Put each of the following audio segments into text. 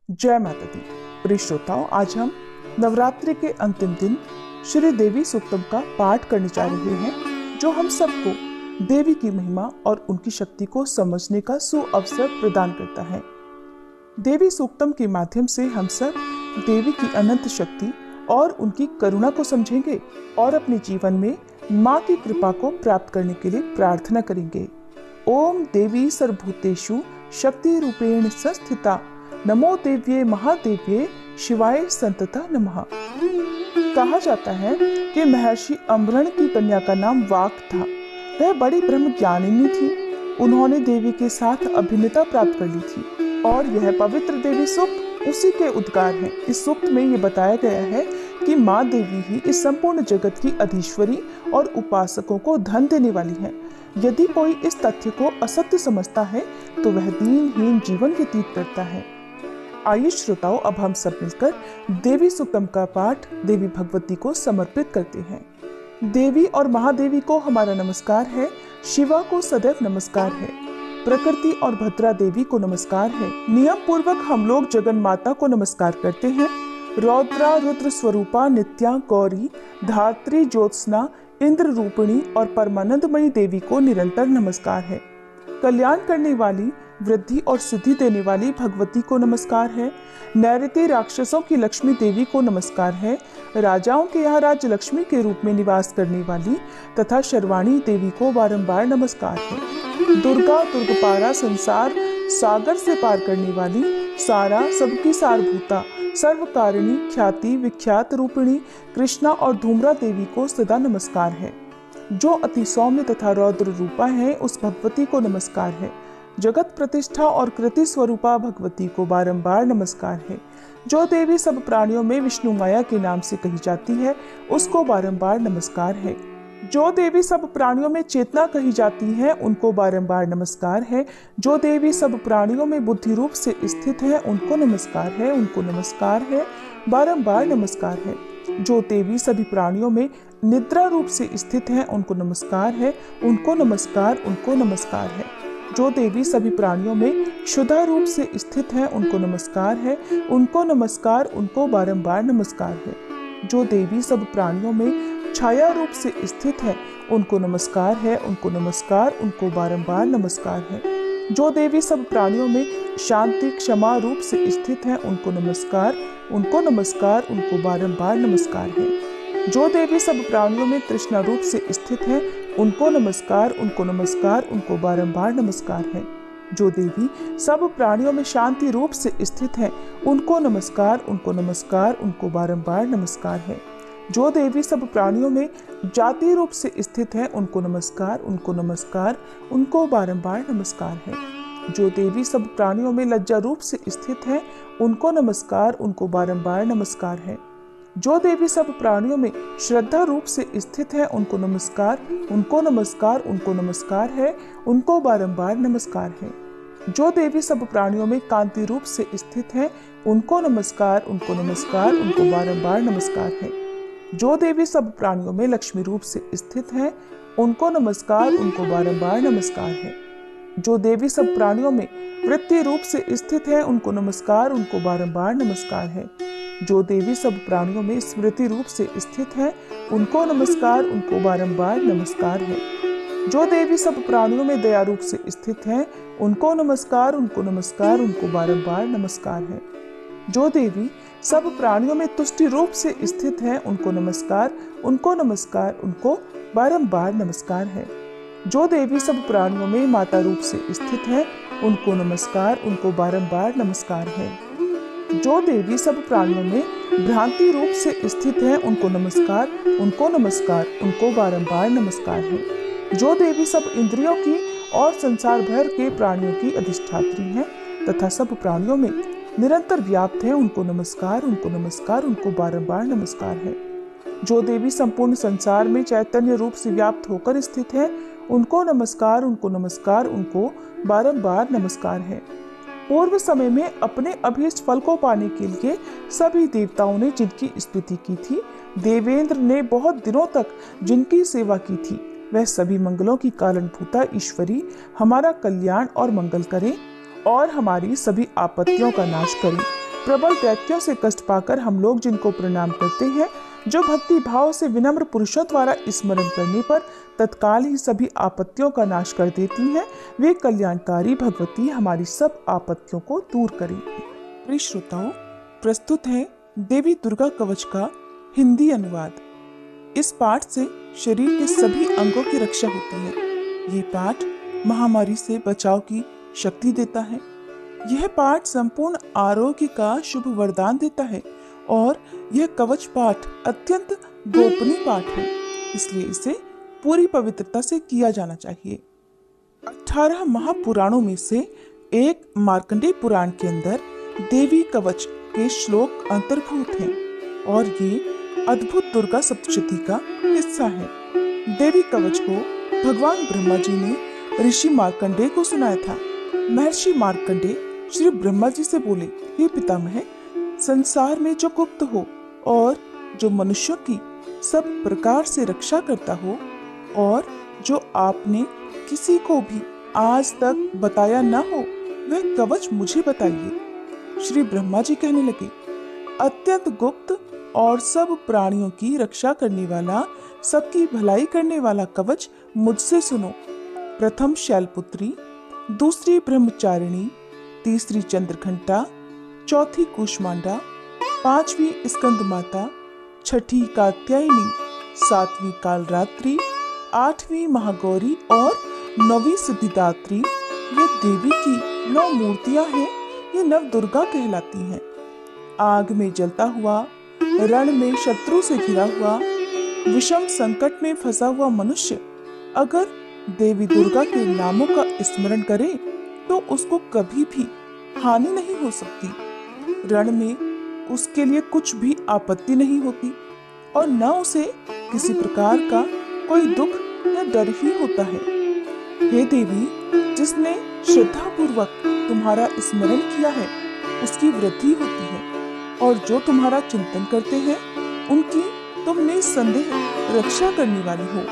जय माता दी। प्रिय श्रोताओं, आज हम नवरात्रि के अंतिम दिन श्री देवी सूक्तम का पाठ करने जा रहे हैं, जो हम सबको देवी की महिमा और उनकी शक्ति को समझने का सुअवसर प्रदान करता है। देवी सूक्तम के माध्यम से हम सब देवी की अनंत शक्ति और उनकी करुणा को समझेंगे और अपने जीवन में माँ की कृपा को प्राप्त करने के लिए प्रार्थना करेंगे। ओम देवी सर्वभूतेषु शक्ति रूपेण संस्थिता, नमो देव्ये महादेव्ये शिवाय संतता नमः। कहा जाता है कि महर्षि अम्बरण की कन्या का नाम वाक था। वह बड़ी ब्रह्म ज्ञानिनी थी। उन्होंने देवी के साथ अभिन्नता प्राप्त कर ली थी और यह पवित्र देवी सूक्त उसी के उद्गार है। इस सूक्त में ये बताया गया है कि माँ देवी ही इस संपूर्ण जगत की अधीश्वरी और उपासकों को धन देने वाली है। यदि कोई इस तथ्य को असत्य समझता है तो वह दीनहीन जीवन व्यतीत करता है। आइए श्रोताओं, अब हम सब मिलकर देवी सूक्तम का पाठ देवी भगवती को समर्पित करते हैं। देवी और महादेवी को हमारा नमस्कार है, शिवा को सदैव नमस्कार है, प्रकृति और भद्रा देवी को नमस्कार है। नियम पूर्वक हम लोग जगन माता को नमस्कार करते हैं। रौद्रा रुद्र स्वरूपा नित्या गौरी धात्री ज्योत्सना इंद्र रूपिणी और परमानंदमयी देवी को निरंतर नमस्कार है। कल्याण करने वाली, वृद्धि और सिद्धि देने वाली भगवती को नमस्कार है। नैऋति राक्षसों की लक्ष्मी देवी को नमस्कार है। राजाओं के यहाँ राज्य लक्ष्मी के रूप में निवास करने वाली तथा शर्वाणी देवी को बारंबार नमस्कार है। दुर्गा दुर्गपारा संसार सागर से पार करने वाली, सारा सबकी सारभूता, सर्वकारिणी ख्याति विख्यात रूपिणी कृष्णा और धूम्रा देवी को सदा नमस्कार है। जो अति सौम्य तथा रौद्र रूपा है, उस भगवती को नमस्कार है। जगत प्रतिष्ठा और कृति स्वरूपा भगवती को बारंबार नमस्कार है। जो देवी सब प्राणियों में विष्णु माया के नाम से कही जाती है, उसको बारंबार नमस्कार है। जो देवी सब प्राणियों में चेतना कही जाती है, उनको बारंबार नमस्कार है। जो देवी सब प्राणियों में बुद्धि रूप से स्थित है, उनको नमस्कार है, उनको नमस्कार है, बारंबार नमस्कार है। जो देवी सभी प्राणियों में निद्रा रूप से स्थित है, उनको नमस्कार है, उनको नमस्कार, उनको नमस्कार है। जो देवी सभी प्राणियों में क्षुधा रूप से स्थित है, उनको नमस्कार है, उनको नमस्कार, उनको बारंबार नमस्कार है। जो देवी सब प्राणियों में छाया रूप से स्थित है, उनको नमस्कार है, उनको नमस्कार, उनको बारंबार नमस्कार है। जो देवी सब प्राणियों में शांति क्षमा रूप से स्थित है, उनको नमस्कार, उनको नमस्कार, उनको बारंबार नमस्कार है। जो देवी सब प्राणियों में तृष्णा रूप से स्थित है, उनको नमस्कार, उनको नमस्कार, उनको बारंबार नमस्कार है। जो देवी सब प्राणियों में शांति रूप से स्थित है, उनको नमस्कार, उनको नमस्कार, उनको बारंबार नमस्कार है। जो देवी सब प्राणियों में जाति रूप से स्थित है, उनको नमस्कार, उनको नमस्कार, उनको बारंबार नमस्कार है। जो देवी सब प्राणियों में लज्जा रूप से स्थित है, उनको नमस्कार, उनको बारंबार नमस्कार है। जो देवी सब प्राणियों में श्रद्धा रूप से स्थित है, उनको नमस्कार, उनको नमस्कार, उनको नमस्कार है, उनको बारंबार नमस्कार है। जो देवी सब प्राणियों में कांति रूप से स्थित है, उनको नमस्कार, उनको नमस्कार, उनको बारंबार नमस्कार है। जो देवी सब प्राणियों में लक्ष्मी रूप से स्थित है, उनको नमस्कार, उनको बारंबार नमस्कार है। जो देवी सब प्राणियों में वृत्ति रूप से स्थित है, उनको नमस्कार, उनको बारंबार नमस्कार है। जो देवी सब प्राणियों में स्मृति रूप से स्थित है, उनको नमस्कार, उनको बारंबार नमस्कार है। जो देवी सब प्राणियों में दया रूप से स्थित है, उनको नमस्कार, उनको नमस्कार, उनको बारंबार नमस्कार है। जो देवी सब प्राणियों में तुष्टि रूप से स्थित है, उनको नमस्कार, उनको नमस्कार, उनको बारंबार नमस्कार है। जो देवी सब प्राणियों में माता रूप से स्थित है, उनको नमस्कार, उनको बारंबार नमस्कार है। जो देवी सब प्राणियों में भ्रांति रूप से स्थित है, उनको नमस्कार, उनको नमस्कार, उनको बारंबार नमस्कार है। जो देवी सब इंद्रियों की और संसार भर के प्राणियों की अधिष्ठात्री हैं तथा सब प्राणियों में निरंतर व्याप्त है, उनको नमस्कार, उनको नमस्कार, उनको बारंबार नमस्कार है। जो देवी संपूर्ण संसार में चैतन्य रूप से व्याप्त होकर स्थित है, उनको नमस्कार, उनको नमस्कार, उनको बारंबार नमस्कार है। पूर्व समय में अपने अभीष्ट फल को पाने के लिए सभी देवताओं ने जिनकी स्तुति की थी, देवेंद्र ने बहुत दिनों तक जिनकी सेवा की थी, वह सभी मंगलों की कारणभूता ईश्वरी हमारा कल्याण और मंगल करें और हमारी सभी आपत्तियों का नाश करें। प्रबल दैत्यों से कष्ट पाकर हम लोग जिनको प्रणाम करते हैं, जो भक्ति भाव से विनम्र पुरुषों द्वारा स्मरण करने पर तत्काल ही सभी आपत्तियों का नाश कर देती हैं, वे कल्याणकारी भगवती हमारी सब आपत्तियों को दूर करेंगी। प्रिय श्रोताओं, प्रस्तुत है देवी दुर्गा कवच का हिंदी अनुवाद। इस पाठ से शरीर के सभी अंगों की रक्षा होती है। ये पाठ महामारी से बचाव की शक्ति देता है। यह पाठ संपूर्ण आरोग्य का शुभ वरदान देता है और यह कवच पाठ अत्यंत गोपनीय पाठ है, इसलिए इसे पूरी पवित्रता से किया जाना चाहिए। 18 महापुराणों में से एक मार्कंडेय पुराण के अंदर देवी कवच के श्लोक अंतर्भूत हैं और ये अद्भुत दुर्गा सप्तशती का हिस्सा है। देवी कवच को भगवान ब्रह्मा जी ने ऋषि मार्कंडेय को सुनाया था। महर्षि मार्कंडेय श्री ब्रह्मा जी से बोले, हे पितामह, संसार में जो गुप्त हो और जो मनुष्यों की सब प्रकार से रक्षा करता हो और जो आपने किसी को भी आज तक बताया न हो, वह कवच मुझे बताइए। श्री ब्रह्मा जी कहने लगे, अत्यंत गुप्त और सब प्राणियों की रक्षा करने वाला, सबकी भलाई करने वाला कवच मुझसे सुनो। प्रथम शैलपुत्री, दूसरी ब्रह्मचारिणी, तीसरी चंद्रघंटा, चौथी कूष्मांडा, पांचवी स्कंद माता, छठी कात्यायनी, सातवीं कालरात्रि, आठवीं महागौरी और नौवीं सिद्धिदात्री। ये देवी की 9 मूर्तियां हैं। ये नव दुर्गा कहलाती हैं। आग में जलता हुआ, रण में शत्रु से घिरा हुआ, विषम संकट में फंसा हुआ मनुष्य अगर देवी दुर्गा के नामों का स्मरण करे तो उसको कभी भी हानि नहीं हो सकती। रण में उसके लिए कुछ भी आपत्ति नहीं होती और न उसे किसी प्रकार का कोई दुख या डर ही होता है। हे देवी, जिसने श्रद्धा पूर्वक तुम्हारा स्मरण किया है उसकी वृद्धि होती है और जो तुम्हारा चिंतन करते हैं उनकी तुम निसंदेह रक्षा करने वाली हो।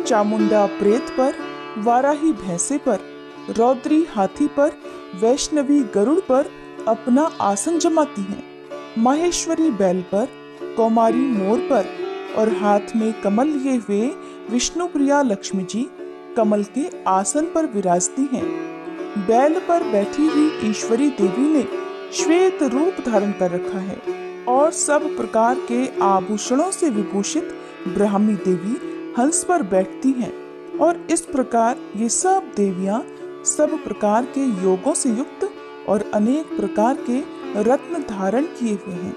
चामुंडा प्रेत पर, वाराही भैंसे पर, रौद्री हाथी पर, वैष्णवी गरुड़ पर अपना आसन जमाती हैं। माहेश्वरी बैल पर, कौमारी मोर पर और हाथ में कमल लिए हुए विष्णु प्रिया लक्ष्मी जी कमल के आसन पर विराजती हैं। बैल पर बैठी हुई ईश्वरी देवी ने श्वेत रूप धारण कर रखा है और सब प्रकार के आभूषणों से विभूषित ब्राह्मी देवी हंस पर बैठती हैं और इस प्रकार ये सब देवियां सब प्रकार के योगों से युक्त और अनेक प्रकार के रत्न धारण किए हुए हैं।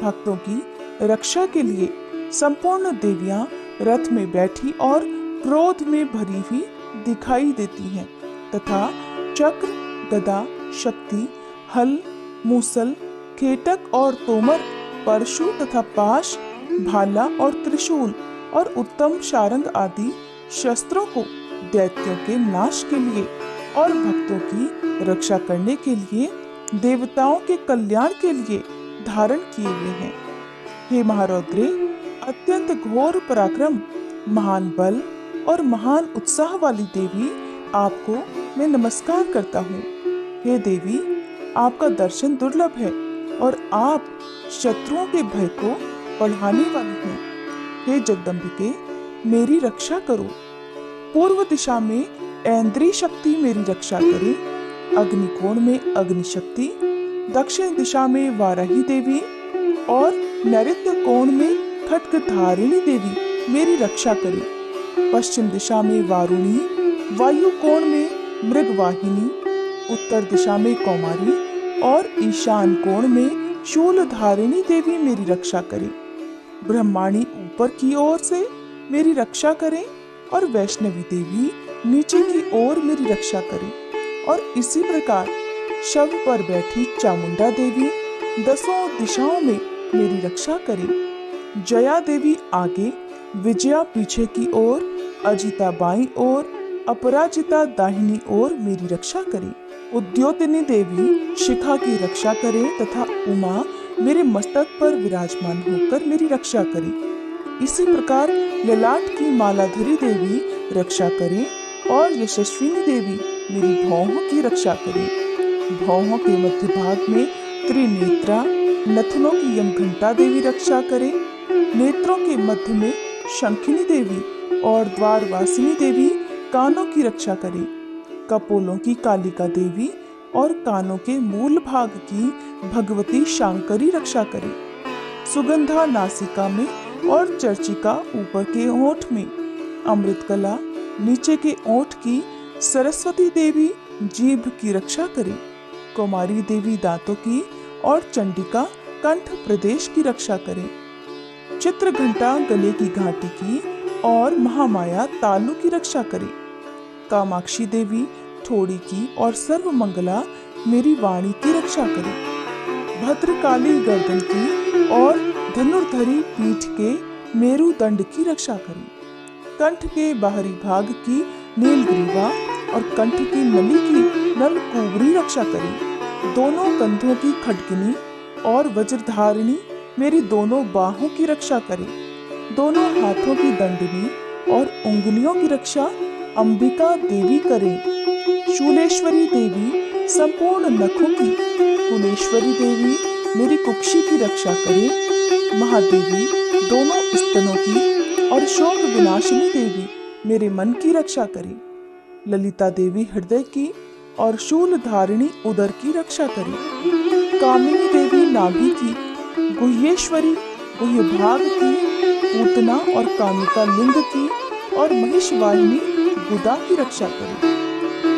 भक्तों की रक्षा के लिए संपूर्ण देवियां रथ में बैठी और क्रोध में भरी हुई दिखाई देती हैं तथा चक्र, गदा, शक्ति, हल, मूसल, खेटक और तोमर, परशु तथा पाश, भाला और त्रिशूल और उत्तम शारंग आदि शस्त्रों को दैत्यों के नाश के लिए और भक्तों की रक्षा करने के लिए, देवताओं के कल्याण के लिए धारण किए हुए हैं। हे महारौद्रे, अत्यंत घोर पराक्रम, महान बल और महान उत्साह वाली देवी, आपको मैं नमस्कार करता हूँ। हे देवी, आपका दर्शन दुर्लभ है और आप शत्रुओं के भय को बढ़ाने वाली हैं। हे जगदम्बिके, मेरी रक्षा करो। पूर्व दिशा में ऐन्द्री शक्ति मेरी रक्षा करे, अग्निकोण में अग्नि शक्ति, दक्षिण दिशा में वाराही देवी और नैऋत्य कोण में खड्गधारिणी देवी मेरी रक्षा करे। पश्चिम दिशा में वारुणी, वायु कोण में मृगवाहिनी, उत्तर दिशा में कौमारी और ईशान कोण में शूलधारिणी देवी मेरी रक्षा करे। ब्रह्माणी ऊपर की ओर से मेरी रक्षा करें और वैष्णवी देवी नीचे की ओर मेरी रक्षा करें और इसी प्रकार शव पर बैठी चामुंडा देवी 10 दिशाओं में मेरी रक्षा करें। जया देवी आगे, विजया पीछे की ओर, अजिता बाईं ओर, अपराजिता दाहिनी ओर मेरी रक्षा करे। उद्योतिनी देवी शिखा की रक्षा करे तथा उमा मेरे मस्तक पर विराजमान होकर मेरी रक्षा करे। इसी प्रकार ललाट की मालाधरी देवी रक्षा करे और यशस्विनी देवी मेरी भौहों की रक्षा करे। भौहों के मध्य भाग में त्रिनेत्रा नथनों की यमघंटा देवी रक्षा करे। नेत्रों के मध्य में शंखिनी देवी और द्वारवासिनी देवी कानों की रक्षा करे। कपोलों की कालिका देवी और कानों के मूल भाग की भगवती शांकरी रक्षा करे। सुगंधा नासिका में और चर्चिका ऊपर के ओंठ में, अमृतकला नीचे के ओंठ की सरस्वती देवी जीभ की रक्षा करे। कुमारी देवी दांतों की और चंडिका कंठ प्रदेश की रक्षा करे। चित्रघंटा गले की घाटी की और महामाया तालु की रक्षा करे। कामाक्षी देवी ठोड़ी की और सर्वमंगला मेरी वाणी की रक्षा करे। भद्रकाली गर्दन की और धनुर्धरी पीठ के मेरुदंड की रक्षा करे। कंठ के बाहरी भाग की नीलग्रीवा और कंठ की नली की नलकूबरी रक्षा करे। दोनों कंधों की खड्गनी और वज्रधारिणी मेरी दोनों बाहों की रक्षा करे। दोनों हाथों की दंडनी और उंगलियों की रक्षा अंबिका देवी करे। शूलेश्वरी देवी संपूर्ण नखों की, कुलेश्वरी देवी मेरी कुक्षी की रक्षा करे। महादेवी दोनों स्तनों की और शोक विनाशिनी देवी मेरे मन की रक्षा करे। ललिता देवी हृदय की और शूल धारिणी उदर की रक्षा करे। कामिनी देवी नाभि की, गुह्येश्वरी गुह्य भाग की, पूतना और कामिका लिंग की और महिषवाहिनी गुदा की रक्षा करे।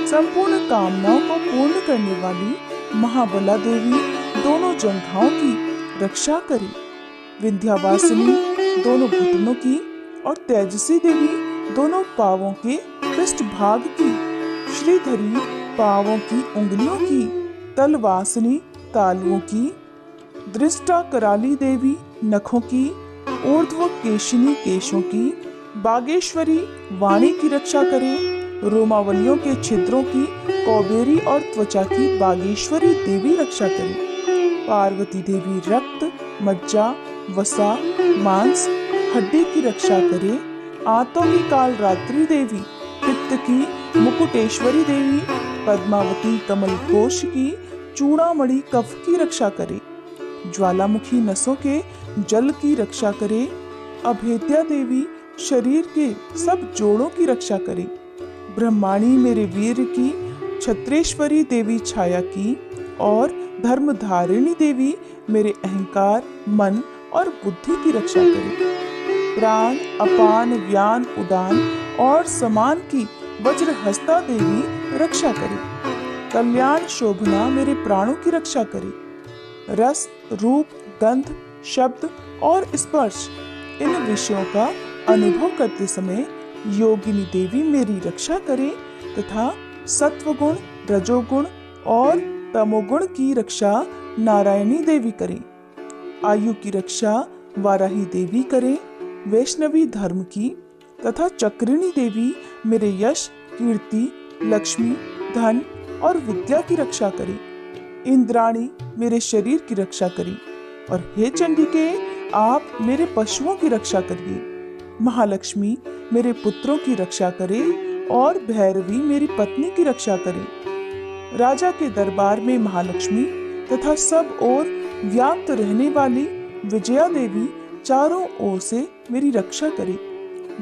संपूर्ण कामनाओं को पूर्ण करने वाली महाबला देवी दोनों जंघाओं की रक्षा करे। विंध्यावासिनी दोनों घुटनों की और तेजसी देवी दोनों पांवों के पृष्ठ भाग की, श्रीधरी पांवों की उंगलियों की, तलवासिनी तालुओं की, दृष्टा कराली देवी नखों की, ऊर्ध्व केशिनी केशों की, बागेश्वरी वाणी की रक्षा करे। रोमावलियों के छिद्रों की कौबेरी और त्वचा की बागेश्वरी देवी रक्षा करे। पार्वती देवी रक्त, मज्जा, वसा, मांस, हड्डी की रक्षा करे। आंतों की काल रात्रि देवी, पित्त की मुकुटेश्वरी देवी, पद्मावती कमल कोश की, चूड़ामणि कफ की रक्षा करे। ज्वालामुखी नसों के जल की रक्षा करे। अभेद्या देवी शरीर के सब जोड़ों की रक्षा करे। ब्रह्माणी मेरे वीर की, छत्रेश्वरी देवी छाया की और धर्मधारिणी देवी मेरे अहंकार, मन और बुद्धि की रक्षा करे। प्राण, अपान, व्यान, उदान और समान की वज्रहस्ता देवी रक्षा करे। कल्याण शोभना मेरे प्राणों की रक्षा करे। रस, रूप, गंध, शब्द और स्पर्श इन विषयों का अनुभव करते समय योगिनी देवी मेरी रक्षा करे तथा सत्वगुण, रजोगुण और तमोगुण की रक्षा नारायणी देवी करे। आयु की रक्षा वाराही देवी करे। वैष्णवी धर्म की तथा चक्रिणी देवी मेरे यश, कीर्ति, लक्ष्मी, धन और विद्या की रक्षा करे। इंद्राणी मेरे शरीर की रक्षा करी और हे चंडिके आप मेरे पशुओं की रक्षा करिए। महालक्ष्मी मेरे पुत्रों की रक्षा करे और भैरवी मेरी पत्नी की रक्षा करे। राजा के दरबार में महालक्ष्मी तथा सब ओर व्याप्त रहने वाली विजया देवी चारों ओर से मेरी रक्षा करे।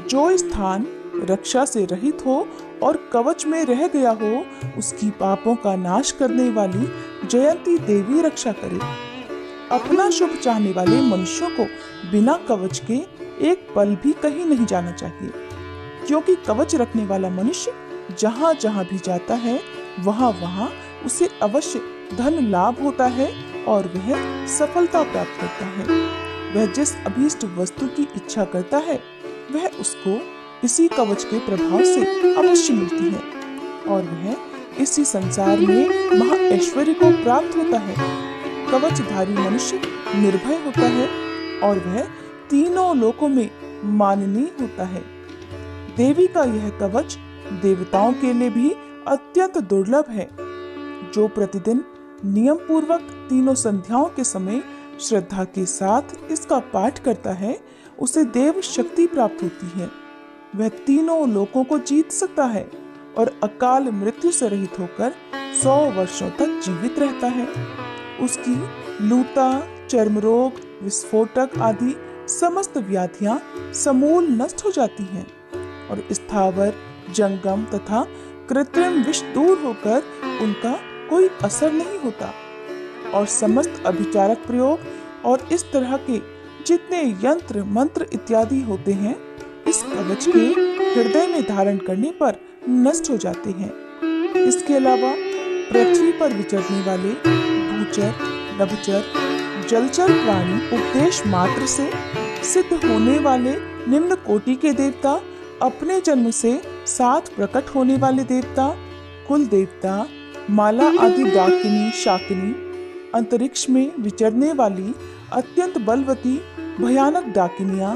जो स्थान रक्षा से रहित हो और कवच में रह गया हो उसकी पापों का नाश करने वाली जयंती देवी रक्षा करे। अपना शुभ चाहने वाले मनुष्यों को बिना कवच के एक पल भी कहीं नहीं जाना चाहिए, क्योंकि कवच रखने वाला मनुष्य जहाँ जहाँ भी जाता है वहाँ वहाँ उसे अवश्य धन लाभ होता है और वह सफलता प्राप्त करता है। वह जिस अभीष्ट वस्तु की इच्छा करता है वह उसको इसी कवच के प्रभाव से अवश्य मिलती है और वह इसी संसार में महा ऐश्वर्य को प्राप्त होता है। कवचधारी मनुष्य निर्भय होता है और वह तीनों लोकों में माननीय होता है। देवी का यह कवच देवताओं के लिए भी अत्यंत दुर्लभ है। जो प्रतिदिन नियम पूर्वक तीनों संध्याओं के समय श्रद्धा के साथ इसका पाठ करता है उसे देव शक्ति प्राप्त होती है। वह तीनों लोकों को जीत सकता है और अकाल मृत्यु से रहित होकर 100 वर्षों तक जीवित रहता है। उसकी लूता, चर्म रोग, विस्फोटक आदि समस्त व्याधियां समूल नष्ट हो जाती हैं और स्थावर, जंगम तथा कृत्रिम विष दूर होकर उनका कोई असर नहीं होता और समस्त अभिचारक प्रयोग और इस तरह के जितने यंत्र मंत्र इत्यादि होते हैं इस कवच के हृदय में धारण करने पर नष्ट हो जाते हैं। इसके अलावा पृथ्वी पर विचरने वाले भूचर, नभचर, जलचर प्राणी, उपदेश मात्र से सिद्ध होने वाले निम्न कोटि के देवता, अपने जन्म से साथ प्रकट होने वाले देवता, कुल देवता, माला आदि डाकिनी, शाकिनी, अंतरिक्ष में विचरने वाली अत्यंत बलवती भयानक डाकिनियां,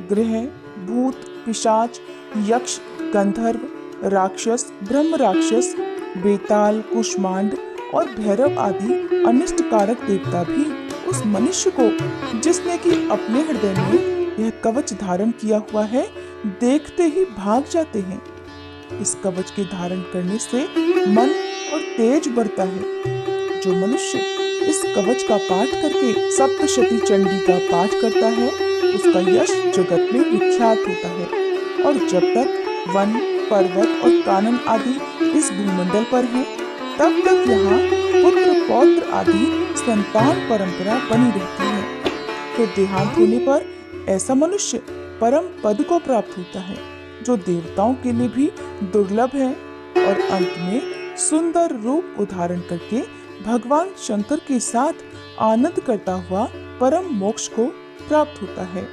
ग्रह, भूत, पिशाच, यक्ष, गंधर्व, राक्षस, ब्रह्म राक्षस, बेताल, कुष्मांड और भैरव आदि अनिष्टकारक देवता भी उस मनुष्य को जिसने कि अपने हृदय में यह कवच धारण किया हुआ है देखते ही भाग जाते हैं। इस कवच के धारण करने से मन और तेज बढ़ता है। जो मनुष्य इस कवच का पाठ करके सप्तशती चंडी का पाठ करता है उसका यश जगत में विख्यात होता है और जब तक वन, पर्वत और कानन आदि इस भूमंडल पर हैं, तब तक यहाँ पुत्र पौत्र आदि संतान परंपरा बनी रहती है। फिर देहांत होने पर ऐसा मनुष्य परम पद को प्राप्त होता है जो देवताओं के लिए भी दुर्लभ है और अंत में सुंदर रूप को धारण करके भगवान शंकर के साथ आनंद करता हुआ परम मोक्ष को प्राप्त होता है।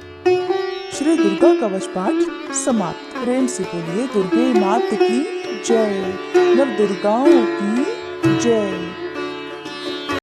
श्री दुर्गा कवच पाठ समाप्त। प्रेम से बोलिए दुर्गे मात की जय, नव दुर्गाओं की जय।